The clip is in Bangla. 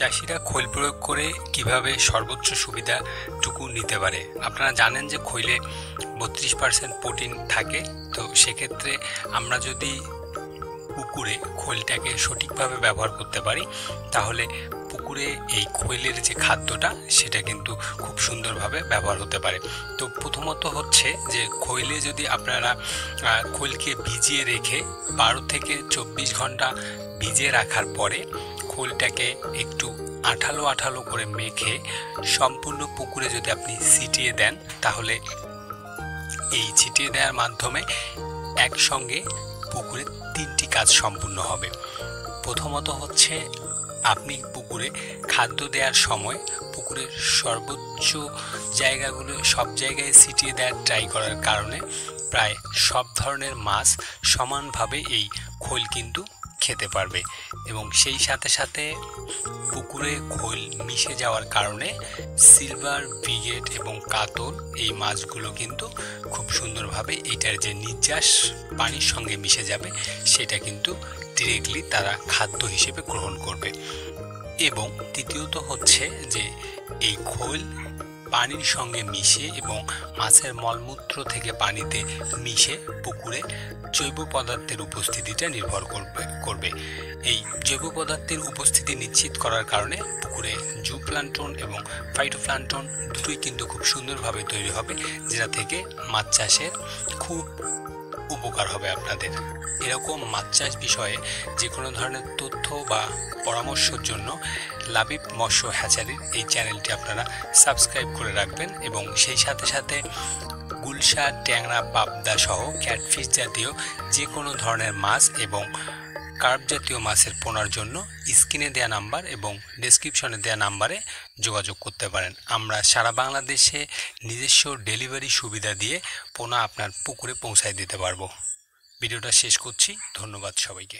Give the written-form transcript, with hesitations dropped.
চাষিরা খৈল প্রয়োগ করে কিভাবে সর্বোচ্চ সুবিধাটুকু নিতে পারে। আপনারা জানেন যে খৈলে 32% প্রোটিন থাকে। তো সেক্ষেত্রে আমরা যদি পুকুরে খৈলটাকে সঠিকভাবে ব্যবহার করতে পারি তাহলে পুকুরে এই খৈলের যে খাদ্যটা সেটা কিন্তু খুব সুন্দরভাবে ব্যবহার হতে পারে। তো প্রথমত হচ্ছে যে খৈলে যদি আপনারা খৈলকে ভিজিয়ে রেখে 12 থেকে 24 ঘন্টা ভিজিয়ে রাখার পরে খৈলটাকে একটু আঠালো আঠালো করে মেখে সম্পূর্ণ পুকুরে যদি আপনি ছিটিয়ে দেন তাহলে এই ছিটিয়ে দেওয়ার মাধ্যমে একসঙ্গে পুকুরে 3টি কাজ সম্পূর্ণ হবে। প্রথমত হচ্ছে আপনি পুকুরে খাদ্য দেওয়ার সময় পুকুরের সর্বোচ্চ জায়গাগুলো সব জায়গায় ছিটিয়ে দেওয়ার ট্রাই করার কারণে প্রায় সব ধরনের মাছ সমানভাবে এই খৈল কিন্তু খেতে পারবে এবং সেই সাথে সাথে পুকুরে খৈল মিশে যাওয়ার কারণে সিলভার, ব্রিগেড এবং কাতল এই মাছগুলো কিন্তু খুব সুন্দরভাবে এটার যে নির্যাস পানির সঙ্গে মিশে যাবে সেটা কিন্তু ডিরেক্টলি তারা খাদ্য হিসেবে গ্রহণ করবে। এবং দ্বিতীয়ত হচ্ছে যে এই খৈল পানির সঙ্গে মিশে এবং মাছের মলমূত্র থেকে পানিতে মিশে পুকুরে জৈব পদার্থের উপস্থিতিটা নির্ভর করবে। এই জৈব পদার্থের উপস্থিতি নিশ্চিত করার কারণে পুকুরে জুপ্লান্টন এবং ফাইটোপ্লান্টন দুটোই কিন্তু খুব সুন্দরভাবে তৈরি হবে, যেটা থেকে মাছ চাষের খুব উপকার হবে আপনাদের। এরকম মাছ চাষ বিষয়ে যে কোনো ধরনের তথ্য বা পরামর্শের জন্য লাবিব মৎস্য হ্যাচারির এই চ্যানেলটি আপনারা সাবস্ক্রাইব করে রাখবেন এবং সেই সাথে সাথে গুলশা, ট্যাংরা, পাবদা সহ ক্যাটফিশ জাতীয় যে কোনো ধরনের মাছ এবং কার্প জাতীয় মাছের পোনার জন্য স্ক্রিনে দেওয়া নাম্বার এবং ডেসক্রিপশনে দেওয়া নাম্বারে যোগাযোগ করতে পারেন। আমরা সারা বাংলাদেশে নিজস্ব ডেলিভারি সুবিধা দিয়ে পোনা আপনার পুকুরে পৌঁছায় দিতে পারবো। ভিডিওটা শেষ করছি। ধন্যবাদ সবাইকে।